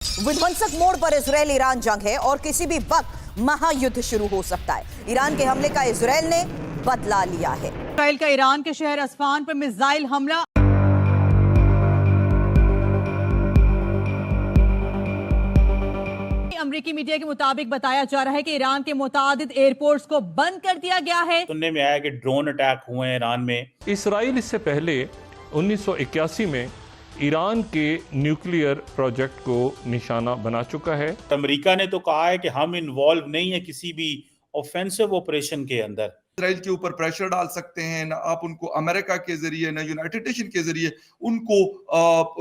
विध्वंसक मोड़ पर इजराइल ईरान जंग है और किसी भी वक्त महायुद्ध शुरू हो सकता है। ईरान के हमले का इजराइल ने बदला लिया है। इजराइल का ईरान के शहर अस्फान पर मिसाइल हमला। अमेरिकी मीडिया के मुताबिक बताया जा रहा है कि ईरान के मुतादिद एयरपोर्ट्स को बंद कर दिया गया है। सुनने में आया कि ड्रोन अटैक हुए हैं ईरान में। इसराइल इससे पहले 1981 में ईरान के न्यूक्लियर प्रोजेक्ट को निशाना बना चुका है। अमेरिका ने तो कहा है कि हम इन्वॉल्व नहीं है किसी भी ऑफेंसिव ऑपरेशन के अंदर। इजराइल के ऊपर प्रेशर डाल सकते हैं, ना आप उनको अमेरिका के जरिए ना यूनाइटेड नेशन के जरिए उनको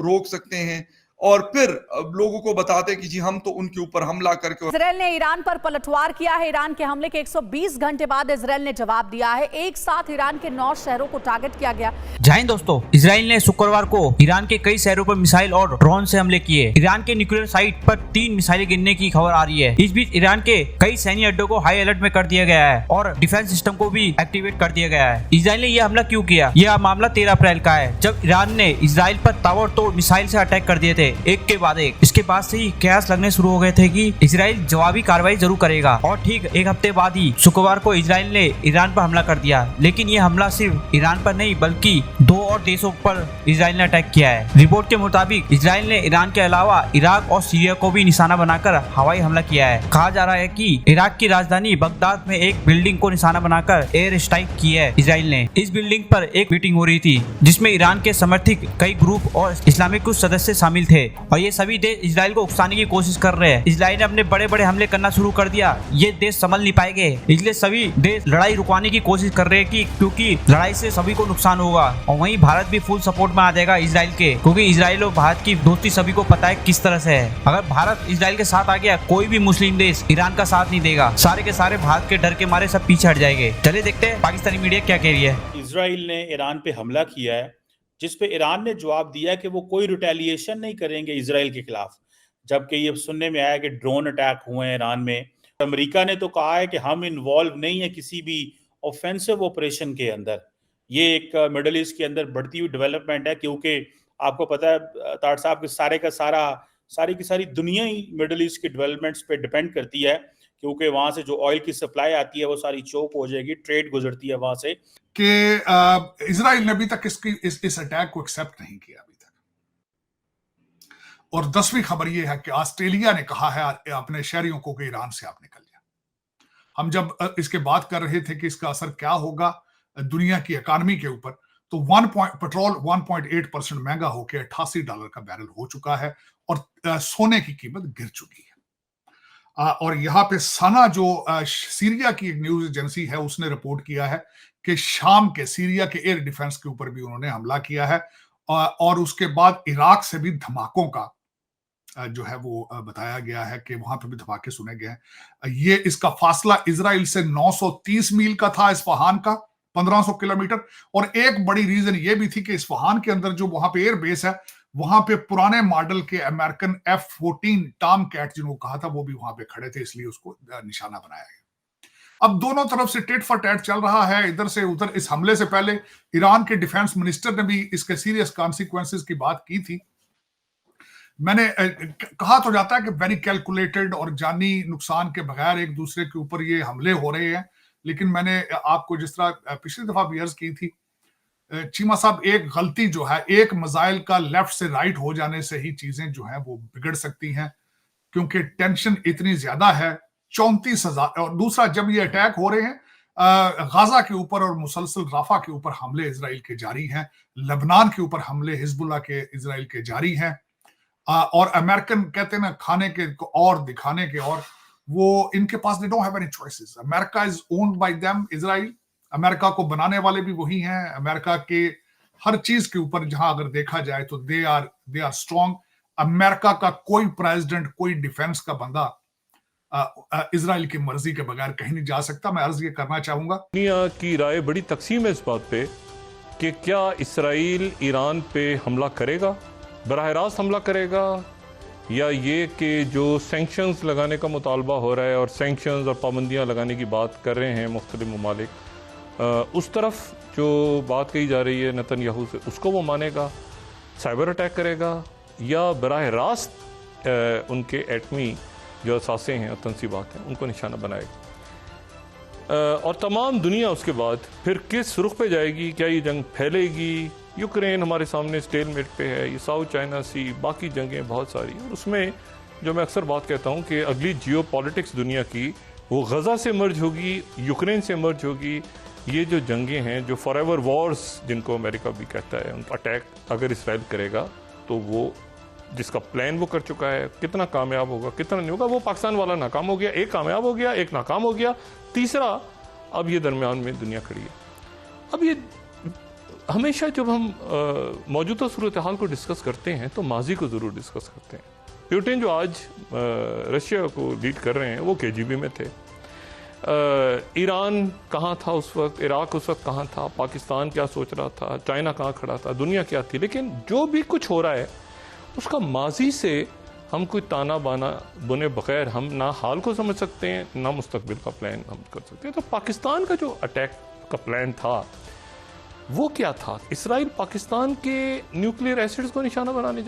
रोक सकते हैं और फिर लोगों को बताते कि जी हम तो उनके ऊपर हमला करके। इजराइल ने ईरान पर पलटवार किया है। ईरान के हमले के 120 घंटे बाद इजराइल ने जवाब दिया है। एक साथ ईरान के 9 शहरों को टारगेट किया गया। जय हिंद दोस्तों, इजराइल ने शुक्रवार को ईरान के कई शहरों पर मिसाइल और ड्रोन से हमले किए। ईरान के न्यूक्लियर साइट पर 3 मिसाइलें गिरने की खबर आ रही है। इस बीच ईरान के कई सैन्य अड्डों को हाई अलर्ट में कर दिया गया है और डिफेंस सिस्टम को भी एक्टिवेट कर दिया गया है। इजराइल ने यह हमला क्यों किया? यह मामला 13 अप्रैल का है, जब ईरान ने इजराइल पर ताबड़तोड़ मिसाइल से अटैक कर दिए थे, एक के बाद एक। इसके बाद से ही कयास लगने शुरू हो गए थे कि इजराइल जवाबी कार्रवाई जरूर करेगा और ठीक एक हफ्ते बाद ही शुक्रवार को इजराइल ने ईरान पर हमला कर दिया। लेकिन ये हमला सिर्फ ईरान पर नहीं बल्कि 2 और देशों पर इजराइल ने अटैक किया है। रिपोर्ट के मुताबिक इजराइल ने ईरान के अलावा इराक और सीरिया को भी निशाना बनाकर हवाई हमला किया है। कहा जा रहा है कि इराक की राजधानी बगदाद में एक बिल्डिंग को निशाना बनाकर एयर स्ट्राइक की है इजराइल ने। इस बिल्डिंग पर एक मीटिंग हो रही थी जिसमें ईरान के समर्थक कई ग्रुप और इस्लामिक कुछ सदस्य शामिल थे और ये सभी देश इजराइल को उकसाने की कोशिश कर रहे हैं। इजराइल ने अपने बड़े बड़े हमले करना शुरू कर दिया। ये देश संभल नहीं पाएंगे, इसलिए सभी देश लड़ाई रुकवाने की कोशिश कर रहे हैं क्योंकि लड़ाई से सभी को नुकसान होगा। और वहीं भारत भी फुल सपोर्ट में आ जाएगा इजराइल के, क्योंकि इजराइल और भारत की दोस्ती सभी को पता है किस तरह से है। अगर भारत इजराइल के साथ आ गया, कोई भी मुस्लिम देश ईरान का साथ नहीं देगा। सारे के सारे भारत के डर के मारे सब पीछे हट जाएंगे। चलिए देखते हैं पाकिस्तानी मीडिया क्या कह रही है। इजराइल ने ईरान पे हमला किया है, जिसपे ईरान ने जवाब दिया कि वो कोई रिटेलिएशन नहीं करेंगे इजराइल के खिलाफ, जबकि ये सुनने में आया कि ड्रोन अटैक हुए हैं ईरान में। अमेरिका ने तो कहा है कि हम इन्वॉल्व नहीं है किसी भी ऑफेंसिव ऑपरेशन के अंदर। ये एक मिडल ईस्ट के अंदर बढ़ती हुई डेवलपमेंट है, क्योंकि आपको पता है ताड़ साहब कि सारी की सारी दुनिया ही मिडल ईस्ट के डेवलपमेंट्स पे डिपेंड करती है, क्योंकि वहां से जो ऑयल की सप्लाई आती है वो सारी चोक हो जाएगी, ट्रेड गुजरती है वहां से। कि इजराइल ने अभी तक इस अटैक को एक्सेप्ट नहीं किया अभी तक। और 10वीं खबर यह है कि ऑस्ट्रेलिया ने कहा है अपने शहरियों को कि ईरान से आप निकल जाए। हम जब इसके बात कर रहे थे कि इसका असर क्या होगा दुनिया की इकॉनमी के ऊपर, तो पेट्रोल 1.8% महंगा होकर $88 का बैरल हो चुका है और सोने की कीमत गिर चुकी है। और यहाँ पे सना जो सीरिया की एक न्यूज एजेंसी है उसने रिपोर्ट किया है कि शाम के सीरिया के एयर डिफेंस के ऊपर भी उन्होंने हमला किया है और उसके बाद इराक से भी धमाकों का जो है वो बताया गया है कि वहां पे भी धमाके सुने गए हैं। ये इसका फासला इजराइल से 930 मील का था, इस्फहान का 1500 किलोमीटर। और एक बड़ी रीजन ये भी थी कि इस्फहान के अंदर जो वहां पे एयर बेस है, वहां पे पुराने मॉडल के अमेरिकन F-14 टॉम कैट जिनको कहा था वो भी वहां पे खड़े थे, इसलिए उसको निशाना बनाया गया। अब दोनों तरफ से टिट फॉर टैट चल रहा है, इधर से उधर। इस हमले से पहले ईरान के डिफेंस मिनिस्टर ने भी इसके सीरियस कॉन्सिक्वेंसेस की बात की थी। मैंने कहा तो जाता है कि वेरी कैलकुलेटेड और जानी नुकसान के बगैर एक दूसरे के ऊपर ये हमले हो रहे हैं, लेकिन मैंने आपको जिस तरह पिछली दफा भी अर्ज की थी चीमा साहब, एक गलती जो है, एक मिसाइल का लेफ्ट से राइट हो जाने से ही चीजें जो है वो बिगड़ सकती हैं, क्योंकि टेंशन इतनी ज्यादा है। 34,000। और दूसरा, जब ये अटैक हो रहे हैं गाजा के ऊपर और मुसलसल राफा के ऊपर हमले इजराइल के जारी हैं, लेबनान के ऊपर हमले हिजबुल्लाह के इजराइल के जारी हैं, और अमेरिकन कहते हैं ना खाने के और दिखाने के, और वो इनके पास they don't have any choices. America is owned by them. Israel, America को बनाने वाले भी वही हैं। अमेरिका के हर चीज के ऊपर जहां अगर देखा जाए तो दे आर स्ट्रॉन्ग। अमेरिका का कोई प्रेसिडेंट, कोई डिफेंस का बंदा इजराइल की मर्जी के बगैर कहीं नहीं जा सकता। मैं अर्ज ये करना चाहूंगा, दुनिया की राय बड़ी तकसीम है इस बात पे कि क्या इसराइल ईरान पे हमला करेगा, बराह रास्त हमला करेगा, या ये कि जो सैंक्शंस लगाने का मुतालबा हो रहा है और सैंक्शंस और पाबंदियां लगाने की बात कर रहे हैं मुख्तलिफ ममालिक, उस तरफ जो बात कही जा रही है नेतन्याहू से, उसको वो मानेगा, साइबर अटैक करेगा, या बराह रास्त उनके एटमी जो असासे हैं और तनसीबात हैं उनको निशाना बनाएगा। और तमाम दुनिया उसके बाद फिर किस रुख पे जाएगी? क्या ये जंग फैलेगी? यूक्रेन हमारे सामने स्टेलमेट पे है, ये साउथ चाइना सी, बाकी जंगें बहुत सारी, और उसमें जो मैं अक्सर बात कहता हूँ कि अगली जियो पॉलिटिक्स दुनिया की वो गज़ा से मर्ज होगी, यूक्रेन से मर्ज होगी। ये जो जंगें हैं, जो फॉरएवर वॉर्स जिनको अमेरिका भी कहता है, उनका अटैक अगर इसराइल करेगा तो वो जिसका प्लान वो कर चुका है, कितना कामयाब होगा कितना नहीं होगा, वो पाकिस्तान वाला नाकाम हो गया, एक कामयाब हो गया, एक नाकाम हो गया, तीसरा अब ये दरमियान में दुनिया खड़ी है। अब ये हमेशा जब हम मौजूदा सूरत हाल को डिस्कस करते हैं तो माजी को ज़रूर डिस्कस करते हैं। पुतिन जो आज रशिया को लीड कर रहे हैं वो KGB में थे। ईरान कहाँ था उस वक्त, इराक उस वक्त कहाँ था, पाकिस्तान क्या सोच रहा था, चाइना कहाँ खड़ा था, दुनिया क्या थी। लेकिन जो भी कुछ हो रहा है उसका माजी से हम कोई ताना बाना बुने बगैर हम ना हाल को समझ सकते हैं ना मुस्तकबिल का प्लान हम कर सकते हैं। तो पाकिस्तान का जो अटैक का प्लान था वो क्या था? इसराइल पाकिस्तान के न्यूक्लियर एसिड्स को निशाना बनाने जा